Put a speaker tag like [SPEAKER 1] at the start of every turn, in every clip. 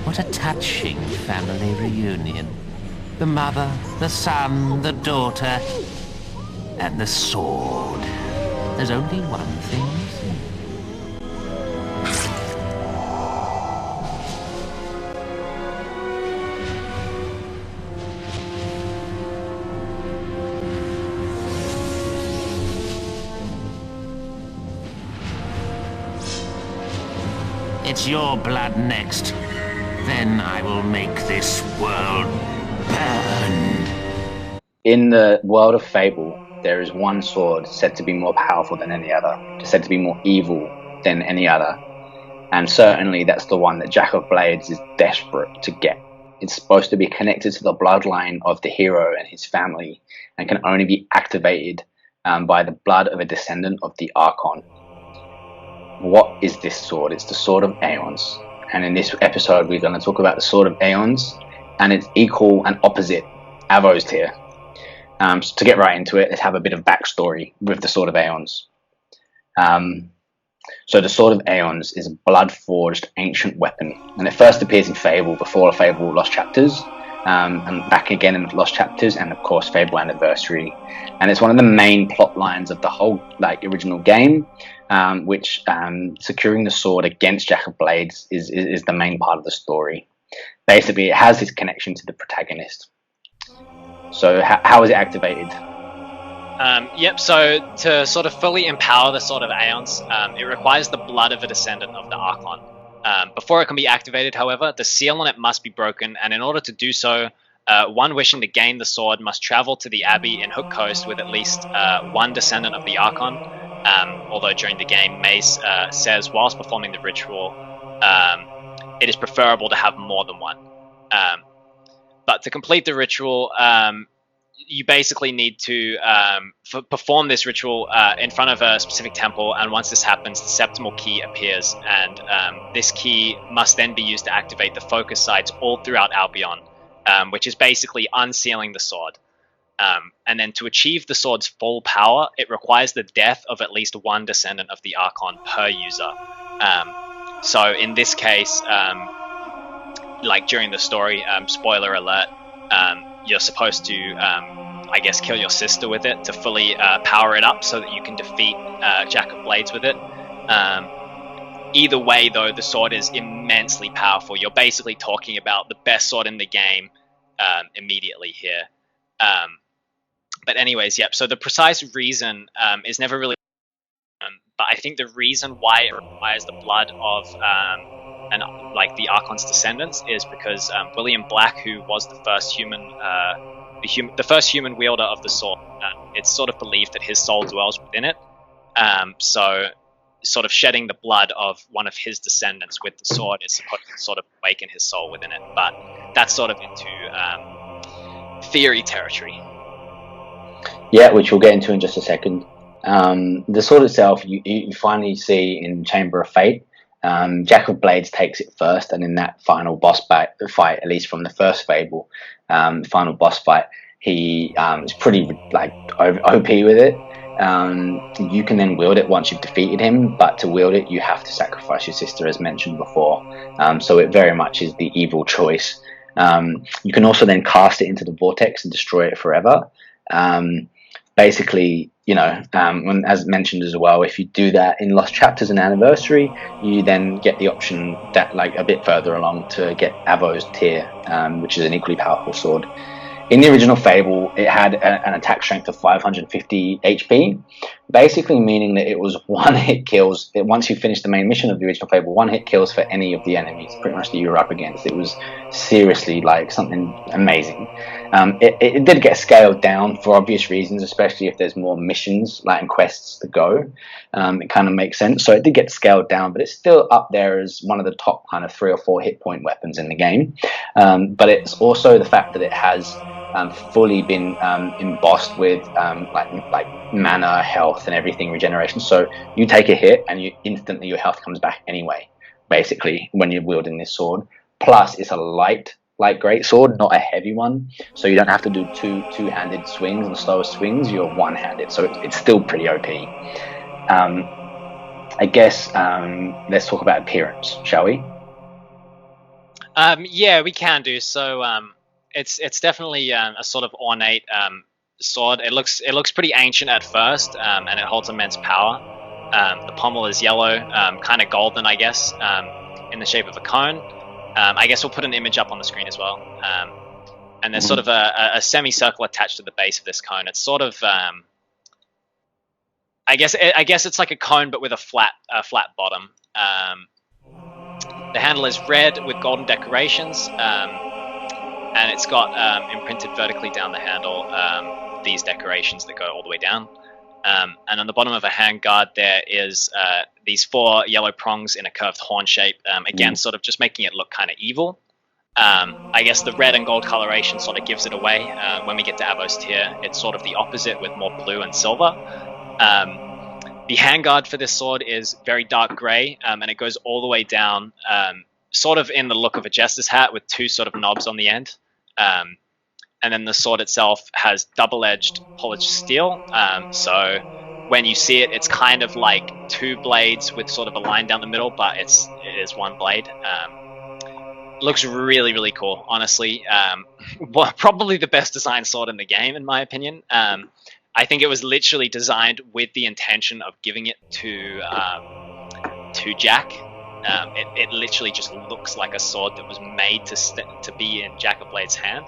[SPEAKER 1] What a touching family reunion. The mother, the son, the daughter, and the sword. There's only one thing missing. It's your blood next. Then I will make this world burn.
[SPEAKER 2] In the world of Fable, there is one sword said to be more powerful than any other, said to be more evil than any other. And certainly that's the one that Jack of Blades is desperate to get. It's supposed to be connected to the bloodline of the hero and his family, and can only be activated by the blood of a descendant of the Archon. What is this sword? It's the Sword of Aeons. And in this episode, we're going to talk about the Sword of Aeons and its equal and opposite, Avos tier. So to get right into it, let's have a bit of backstory with the Sword of Aeons. So the Sword of Aeons is a blood-forged ancient weapon, and it first appears in Fable before Fable Lost Chapters, and back again in Lost Chapters, and of course Fable Anniversary. And it's one of the main plot lines of the whole original game, which securing the sword against Jack of Blades is the main part of the story. Basically, it has this connection to the protagonist. So how is it activated?
[SPEAKER 3] So to sort of fully empower the Sword of Aeons, it requires the blood of a descendant of the Archon. Before it can be activated, however, the seal on it must be broken, and in order to do so, one wishing to gain the sword must travel to the Abbey in Hook Coast with at least one descendant of the Archon, although during the game, Mace says whilst performing the ritual, it is preferable to have more than one. But to complete the ritual, you basically need to perform this ritual in front of a specific temple, and once this happens, the septimal key appears, and this key must then be used to activate the focus sites all throughout Albion, which is basically unsealing the sword. And then to achieve the sword's full power, it requires the death of at least one descendant of the Archon per user. So in this case, like during the story, spoiler alert, you're supposed to, kill your sister with it to fully power it up so that you can defeat Jack of Blades with it. Either way, though, the sword is immensely powerful. You're basically talking about the best sword in the game immediately here. But anyways, so the precise reason is never really... but I think the reason why it requires the blood of... the Archon's descendants is because William Black, who was the first human wielder of the sword, it's sort of believed that his soul dwells within it. So sort of shedding the blood of one of his descendants with the sword is supposed to sort of awaken his soul within it. But that's sort of into theory territory.
[SPEAKER 2] Yeah, which we'll get into in just a second. The sword itself, you finally see in Chamber of Fate. Jack of Blades takes it first, and in that final boss fight, at least from the first Fable, final boss fight, he is pretty OP with it. You can then wield it once you've defeated him, but to wield it, you have to sacrifice your sister, as mentioned before. So it very much is the evil choice. You can also then cast it into the vortex and destroy it forever. Basically, when, as mentioned as well, if you do that in Lost Chapters and Anniversary, you then get the option that a bit further along to get Avos tier, which is an equally powerful sword. In the original Fable, it had an attack strength of 550 HP, basically meaning that it was one hit kills. Once you finish the main mission of the original Fable, one hit kills for any of the enemies, pretty much that you were up against. It was seriously something amazing. It did get scaled down for obvious reasons, especially if there's more missions and quests to go. It kind of makes sense. So it did get scaled down, but it's still up there as one of the top kind of 3 or 4 hit point weapons in the game. But it's also the fact that it has fully been embossed with mana, health, and everything, regeneration. So you take a hit and instantly your health comes back anyway, basically, when you're wielding this sword. Plus, it's a light great sword, not a heavy one. So you don't have to do two-handed swings and slower swings. You're one-handed, so it's still pretty OP. I guess let's talk about appearance, shall we?
[SPEAKER 3] Yeah, we can do so. It's definitely a sort of ornate sword. It looks pretty ancient at first, and it holds immense power. The pommel is yellow, kind of golden, I guess, in the shape of a cone. I guess we'll put an image up on the screen as well. And there's sort of a semicircle attached to the base of this cone. It's sort of, I guess it's like a cone, but with a flat bottom. The handle is red with golden decorations, and it's got imprinted vertically down the handle these decorations that go all the way down. And on the bottom of a handguard, there is these 4 yellow prongs in a curved horn shape, again, sort of just making it look kind of evil. I guess the red and gold coloration sort of gives it away. When we get to Avos tier, it's sort of the opposite with more blue and silver. The handguard for this sword is very dark grey, and it goes all the way down, sort of in the look of a jester's hat with 2 sort of knobs on the end. And then the sword itself has double-edged polished steel, so when you see it, it's kind of like 2 blades with sort of a line down the middle, but it is 1 blade. Looks really, really cool, honestly. Probably the best designed sword in the game, in my opinion. I think it was literally designed with the intention of giving it to Jack. It literally just looks like a sword that was made to be in Jack of Blades' hand.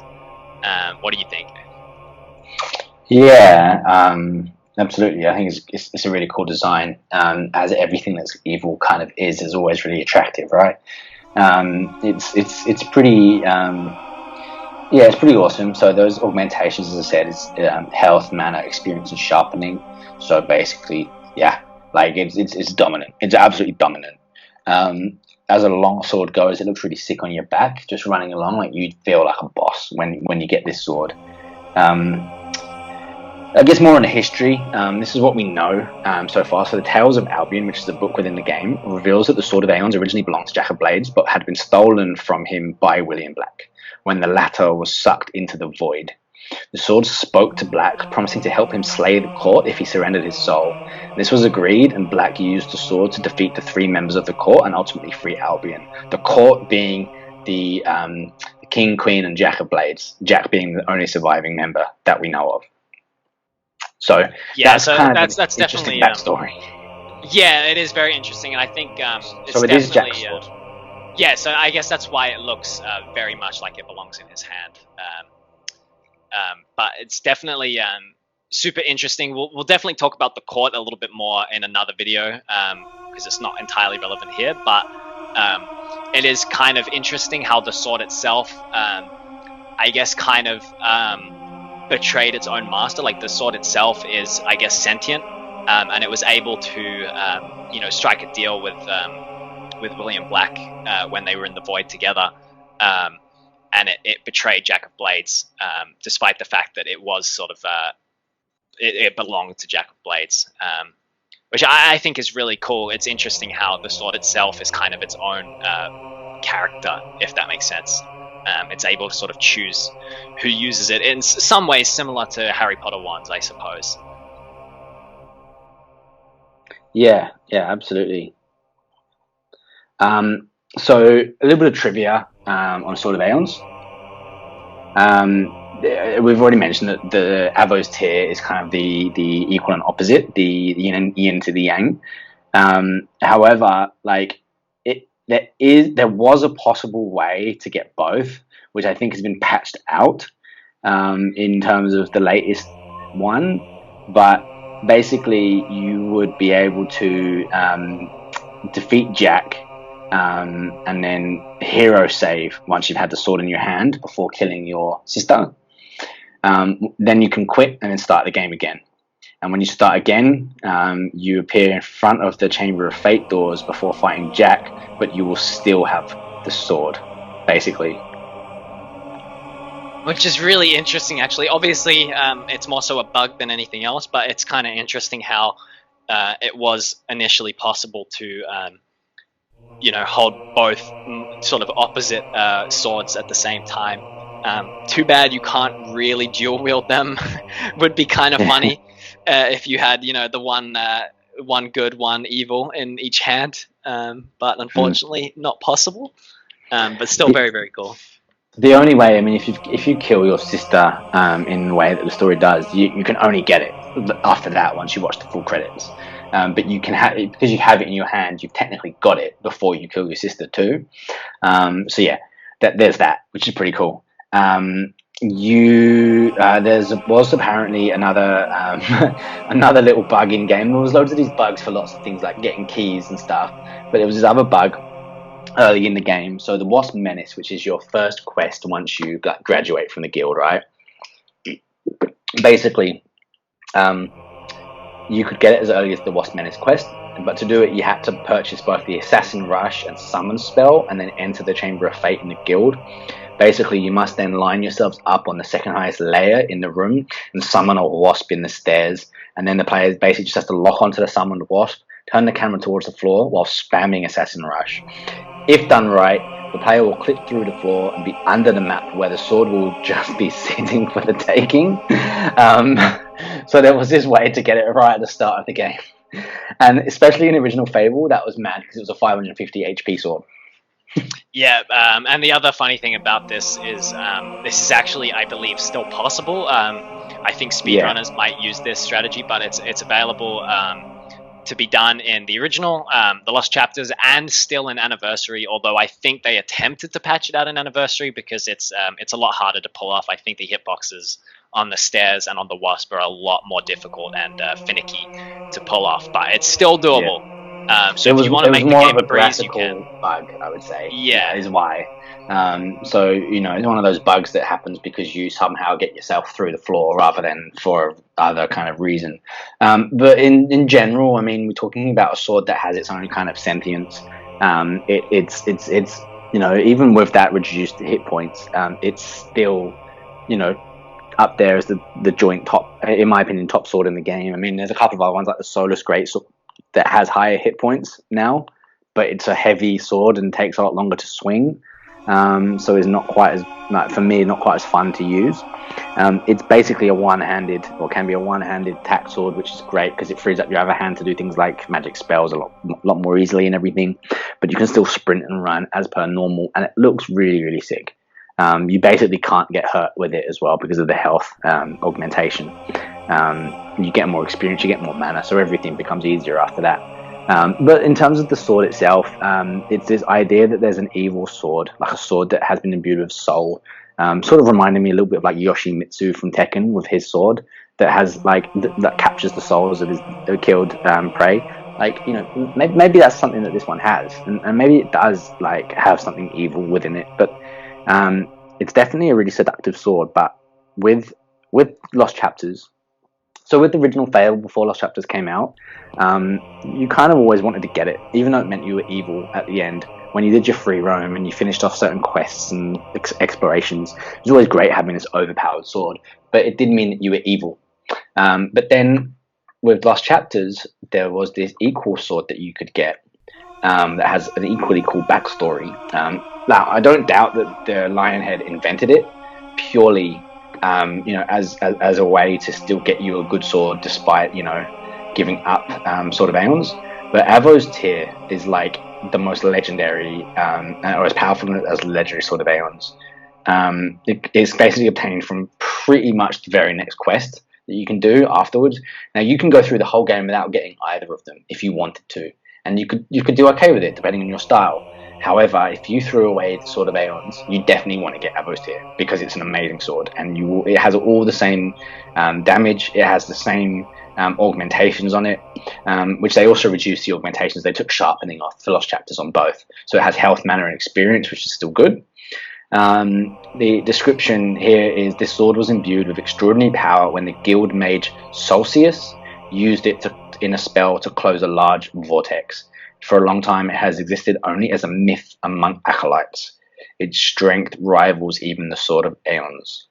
[SPEAKER 3] What do you think?
[SPEAKER 2] Yeah, absolutely. I think it's a really cool design. As everything that's evil kind of is always really attractive, right? It's pretty it's pretty awesome. So those augmentations, as I said, is health, mana, experience, and sharpening. So basically, yeah, like it's dominant. It's absolutely dominant. As a long sword goes, it looks really sick on your back, just running along. Like you feel like a boss when you get this sword. I guess more on the history. This is what we know so far. So the Tales of Albion, which is a book within the game, reveals that the Sword of Aeons originally belonged to Jack of Blades, but had been stolen from him by William Black when the latter was sucked into the void. The sword spoke to Black, promising to help him slay the court if he surrendered his soul. This was agreed, and Black used the sword to defeat the 3 members of the court and ultimately free Albion. The court being the King, Queen, and Jack of Blades. Jack being the only surviving member that we know of. So
[SPEAKER 3] yeah,
[SPEAKER 2] that's kind of
[SPEAKER 3] that's
[SPEAKER 2] interesting
[SPEAKER 3] definitely
[SPEAKER 2] backstory.
[SPEAKER 3] Yeah, it is very interesting, and I think it's
[SPEAKER 2] So it is Jack's
[SPEAKER 3] definitely
[SPEAKER 2] sword.
[SPEAKER 3] yeah. So I guess that's why it looks very much like it belongs in his hand. But it's definitely super interesting. We'll definitely talk about the court a little bit more in another video because it's not entirely relevant here. But it is kind of interesting how the sword itself, I guess, kind of betrayed its own master. Like the sword itself is, I guess, sentient, and it was able to, strike a deal with William Black when they were in the void together. And it betrayed Jack of Blades, despite the fact that it was sort of it belonged to Jack of Blades, which I think is really cool. It's interesting how the sword itself is kind of its own character, if that makes sense. It's able to sort of choose who uses it in some ways, similar to Harry Potter wands, I suppose.
[SPEAKER 2] Yeah, absolutely. So a little bit of trivia on Sword of Aeons. We've already mentioned that the Avos tier is kind of the equal and opposite, the yin to the yang. However, like there was a possible way to get both, which I think has been patched out in terms of the latest one. But basically, you would be able to defeat Jack and then hero save once you've had the sword in your hand before killing your sister. Then you can quit and then start the game again. And when you start again, you appear in front of the Chamber of Fate doors before fighting Jack, but you will still have the sword, basically.
[SPEAKER 3] Which is really interesting, actually. Obviously, it's more so a bug than anything else, but it's kind of interesting how it was initially possible to, hold both sort of opposite swords at the same time. Too bad you can't really dual wield them. Would be kind of funny if you had, the one good, one evil in each hand. But unfortunately, not possible. But still very, very cool.
[SPEAKER 2] The only way, I mean, if you kill your sister in the way that the story does, you can only get it after that once you watch the full credits. But you can have it because you have it in your hand. You've technically got it before you kill your sister too. So yeah, there's that, which is pretty cool. Was apparently another another little bug in game. There was loads of these bugs for lots of things like getting keys and stuff, but there was this other bug early in the game. So the Wasp Menace, which is your first quest once you graduate from the guild, right? Basically, you could get it as early as the Wasp Menace quest, but to do it, you had to purchase both the Assassin Rush and Summon spell, and then enter the Chamber of Fate in the guild. Basically, you must then line yourselves up on the second highest layer in the room and summon a wasp in the stairs, and then the player basically just has to lock onto the summoned wasp, turn the camera towards the floor while spamming Assassin Rush. If done right, the player will clip through the floor and be under the map where the sword will just be sitting for the taking. So there was this way to get it right at the start of the game. And especially in original Fable, that was mad because it was a 550 HP sword.
[SPEAKER 3] Yeah, and the other funny thing about this is actually, I believe, still possible. I think speedrunners might use this strategy, but it's available to be done in the original, the Lost Chapters, and still in Anniversary. Although I think they attempted to patch it out in Anniversary because it's a lot harder to pull off. I think the hitboxes on the stairs and on the Wasp are a lot more difficult and finicky to pull off, but it's still doable.
[SPEAKER 2] Yeah.
[SPEAKER 3] So if you want to make the game a breeze, you can.
[SPEAKER 2] Bug, I would say.
[SPEAKER 3] Yeah,
[SPEAKER 2] is why. So it's one of those bugs that happens because you somehow get yourself through the floor rather than for other kind of reason. But in general, I mean, we're talking about a sword that has its own kind of sentience. It's even with that reduced hit points, it's still up there as the joint top, in my opinion, top sword in the game. I mean, there's a couple of other ones like the Solus Greatsword that has higher hit points now, but it's a heavy sword and takes a lot longer to swing. So it's not quite as, for me, not quite as fun to use. It's basically a one-handed, or can be a one-handed attack sword, which is great because it frees up your other hand to do things like magic spells a lot more easily and everything. But you can still sprint and run as per normal, and it looks really, really sick. You basically can't get hurt with it as well because of the health augmentation. You get more experience, you get more mana, so everything becomes easier after that. But in terms of the sword itself, it's this idea that there's an evil sword, like a sword that has been imbued with soul. Sort of reminding me a little bit of like Yoshimitsu from Tekken with his sword that has that captures the souls of his killed prey. Maybe that's something that this one has, and maybe it does have something evil within it. But it's definitely a really seductive sword. But with Lost Chapters. So with the original Fable, before Lost Chapters came out, you kind of always wanted to get it, even though it meant you were evil at the end. When you did your free roam and you finished off certain quests and explorations, it was always great having this overpowered sword, but it did mean that you were evil. But then with Lost Chapters, there was this equal sword that you could get that has an equally cool backstory. Now, I don't doubt that the Lionhead invented it purely as a way to still get you a good sword despite, giving up Sword of Aeons. But Avo's Tear is the most legendary, or as powerful as the legendary Sword of Aeons. It is basically obtained from pretty much the very next quest that you can do afterwards. Now, you can go through the whole game without getting either of them if you wanted to, and you could do okay with it depending on your style. However, if you threw away the Sword of Aeons, you definitely want to get Avo's Tear because it's an amazing sword, and it has all the same damage. It has the same augmentations on it, which they also reduced the augmentations. They took sharpening off for Lost Chapters on both, so it has health, mana, and experience, which is still good. The description here is this sword was imbued with extraordinary power when the guild mage Solcius used it in a spell to close a large vortex. For a long time, it has existed only as a myth among acolytes. Its strength rivals even the Sword of Aeons.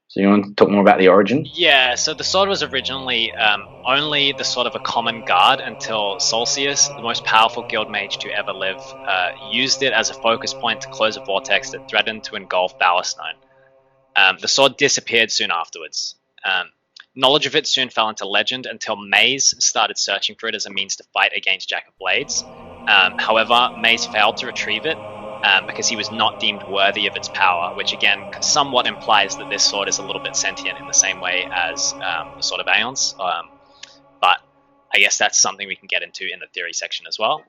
[SPEAKER 2] So you want to talk more about the origin?
[SPEAKER 3] Yeah, so the sword was originally only the sort of a common guard until Solcius, the most powerful guild mage to ever live, used it as a focus point to close a vortex that threatened to engulf Bowerstone. The sword disappeared soon afterwards. Knowledge of it soon fell into legend until Maze started searching for it as a means to fight against Jack of Blades. However, Maze failed to retrieve it, because he was not deemed worthy of its power, which again somewhat implies that this sword is a little bit sentient in the same way as the Sword of Aeons. But I guess that's something we can get into in the theory section as well.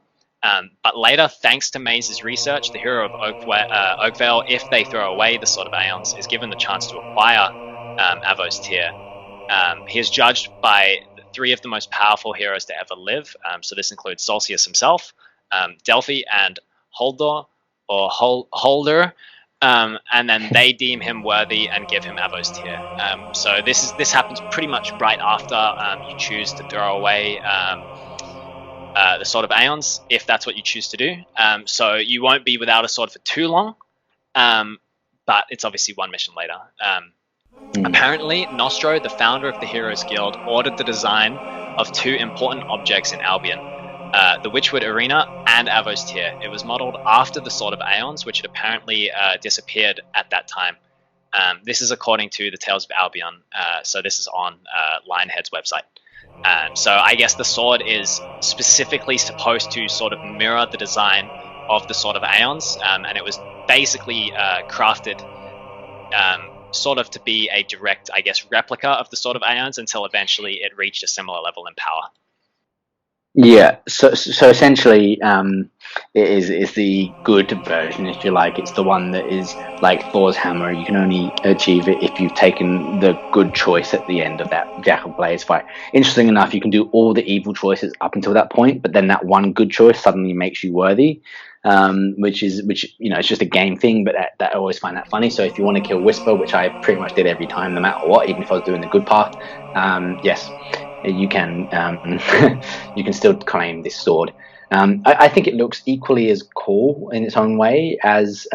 [SPEAKER 3] But later, thanks to Maze's research, the hero of Oakvale, if they throw away the Sword of Aeons, is given the chance to acquire Avos Tear. He is judged by 3 of the most powerful heroes to ever live. So this includes Solstice himself, Delphi, and Holder, and then they deem him worthy and give him Avos Tear. So this happens pretty much right after you choose to throw away the Sword of Aeons, if that's what you choose to do. So you won't be without a sword for too long, but it's obviously one mission later. Apparently, Nostro, the founder of the Heroes Guild, ordered the design of 2 important objects in Albion, the Witchwood Arena and Avos Tear. It was modeled after the Sword of Aeons, which had apparently disappeared at that time. This is according to the Tales of Albion, so this is on Lionhead's website. So I guess the sword is specifically supposed to sort of mirror the design of the Sword of Aeons, and it was basically crafted sort of to be a direct, I guess, replica of the Sword of Aeons until eventually it reached a similar level in power.
[SPEAKER 2] Yeah, so essentially, it is the good version, if you like. It's the one that is like Thor's hammer. You can only achieve it if you've taken the good choice at the end of that Jack of Blades fight. Interesting enough, you can do all the evil choices up until that point, but then that one good choice suddenly makes you worthy, which it's just a game thing, but that I always find that funny. So if you want to kill Whisper, which I pretty much did every time, no matter what, even if I was doing the good path, yes. You can you can still claim this sword. I think it looks equally as cool in its own way as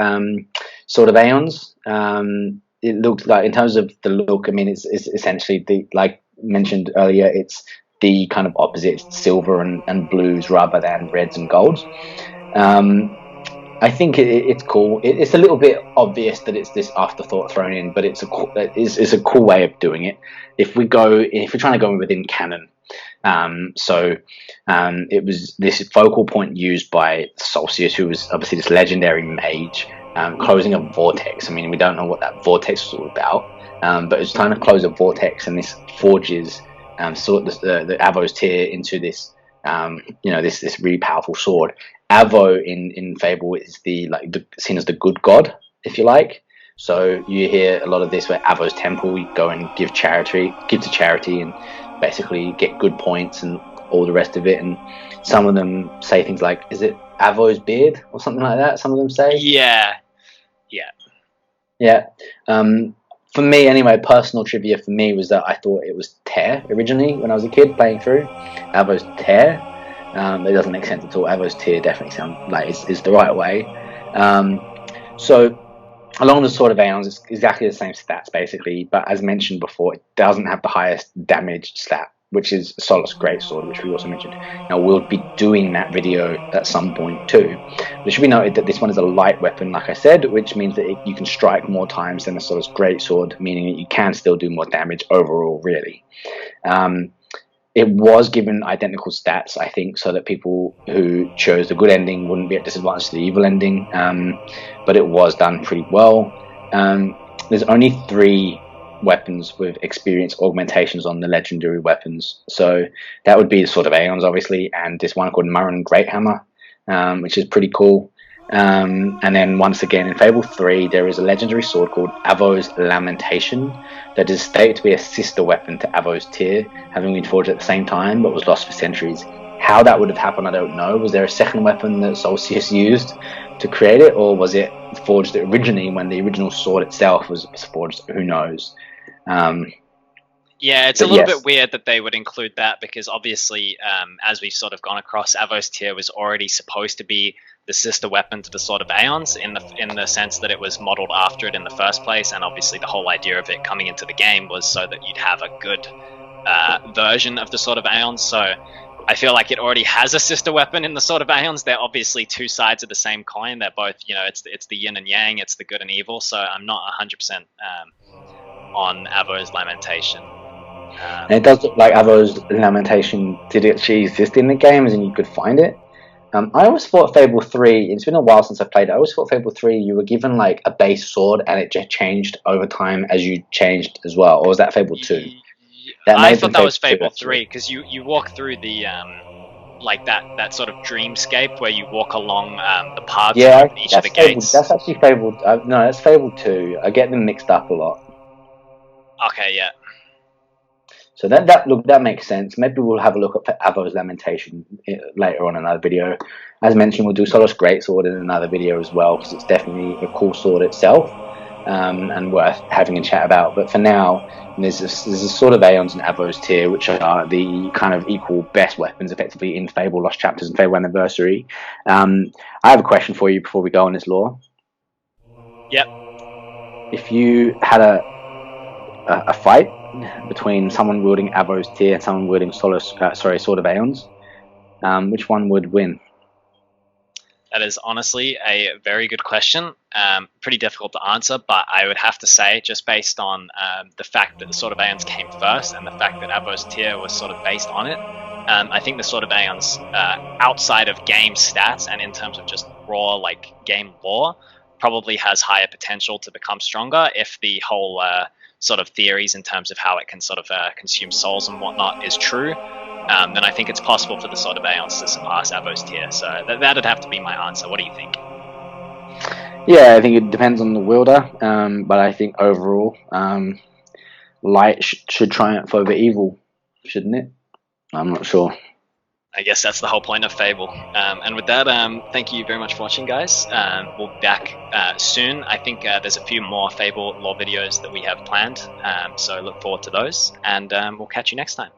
[SPEAKER 2] Sword of Aeons. It looks like, in terms of the look, I mean, it's essentially like mentioned earlier, it's the kind of opposite. It's silver and blues rather than reds and golds. I think it's cool. It's a little bit obvious that it's this afterthought thrown in, but it's a cool way of doing it. If we're trying to go within canon, it was this focal point used by Solstice, who was obviously this legendary mage, closing a vortex. I mean, we don't know what that vortex was all about, but it's trying to close a vortex, and this forges the Avos Tear into this, this really powerful sword. Avo in Fable is seen as the good god, if you like. So you hear a lot of this where Avo's temple, you go and give to charity, and basically get good points and all the rest of it. And some of them say things like, "Is it Avo's beard?" or something like that. Some of them say.
[SPEAKER 3] Yeah.
[SPEAKER 2] For me, anyway, personal trivia for me was that I thought it was Tear originally when I was a kid playing through. Avo's Tear. It doesn't make sense at all. Avos Tear definitely sounds like is the right way. So along the Sword of Aeons, it's exactly the same stats basically, but as mentioned before, it doesn't have the highest damage stat, which is Solus Greatsword, which we also mentioned. Now we'll be doing that video at some point too. It should be noted that this one is a light weapon, like I said, which means that you can strike more times than a Solus Greatsword, meaning that you can still do more damage overall, really. It was given identical stats, I think, so that people who chose the good ending wouldn't be at disadvantage to the evil ending, but it was done pretty well. There's only 3 weapons with experience augmentations on the legendary weapons, so that would be the Sword of Aeons, obviously, and this one called Murren Greathammer, which is pretty cool. And then once again in Fable 3 there is a legendary sword called Avo's Lamentation that is stated to be a sister weapon to Avo's Tear, having been forged at the same time but was lost for centuries. How that would have happened, I don't know. Was there a second weapon that Solstice used to create it, or was it forged originally when the original sword itself was forged? Who knows?
[SPEAKER 3] Yeah, it's a little bit weird that they would include that, because obviously, as we've sort of gone across, Avos Tear was already supposed to be the sister weapon to the Sword of Aeons in the sense that it was modeled after it in the first place, and obviously the whole idea of it coming into the game was so that you'd have a good version of the Sword of Aeons. So I feel like it already has a sister weapon in the Sword of Aeons. They're obviously 2 sides of the same coin. They're both, it's the yin and yang, it's the good and evil. So I'm not 100% on Avo's Lamentation.
[SPEAKER 2] And it does look like Avo's Lamentation did actually exist in the game, as in you could find it. I always thought Fable 3, it's been a while since I played it, I always thought Fable 3 you were given like a base sword and it just changed over time as you changed as well, or was that Fable 2? That may
[SPEAKER 3] I
[SPEAKER 2] have
[SPEAKER 3] thought
[SPEAKER 2] been
[SPEAKER 3] that was
[SPEAKER 2] Fable 2,
[SPEAKER 3] Fable
[SPEAKER 2] actually.
[SPEAKER 3] 3 because you walk through the like that sort of dreamscape where you walk along the paths and
[SPEAKER 2] Yeah,
[SPEAKER 3] open each of the
[SPEAKER 2] Fable.
[SPEAKER 3] gates.
[SPEAKER 2] That's actually Fable. No, that's Fable 2. I get them mixed up a lot.
[SPEAKER 3] Okay, yeah.
[SPEAKER 2] So that makes sense. Maybe we'll have a look at Avo's Lamentation later on in another video. As mentioned, we'll do Solos Greatsword in another video as well because it's definitely a cool sword itself, and worth having a chat about. But for now, there's a Sword of Aeons and Avo's tier, which are the kind of equal best weapons, effectively in Fable Lost Chapters and Fable Anniversary. I have a question for you before we go on this lore.
[SPEAKER 3] Yep.
[SPEAKER 2] If you had a fight between someone wielding Avo's tier and someone wielding Sword of Aeons, which one would win?
[SPEAKER 3] That is honestly a very good question. Pretty difficult to answer, but I would have to say, just based on the fact that the Sword of Aeons came first and the fact that Avo's tier was sort of based on it, I think the Sword of Aeons, outside of game stats and in terms of just raw like game lore, probably has higher potential to become stronger if the whole sort of theories in terms of how it can sort of consume souls and whatnot is true. Then I think it's possible for the Sword of Aeons to surpass Avo's tier. So that'd have to be my answer. What do you think?
[SPEAKER 2] Yeah, I think it depends on the wielder, but I think overall, light should triumph over evil, shouldn't it? I'm not sure.
[SPEAKER 3] I guess that's the whole point of Fable. And with that, thank you very much for watching, guys. We'll be back soon. I think there's a few more Fable lore videos that we have planned, so look forward to those, and we'll catch you next time.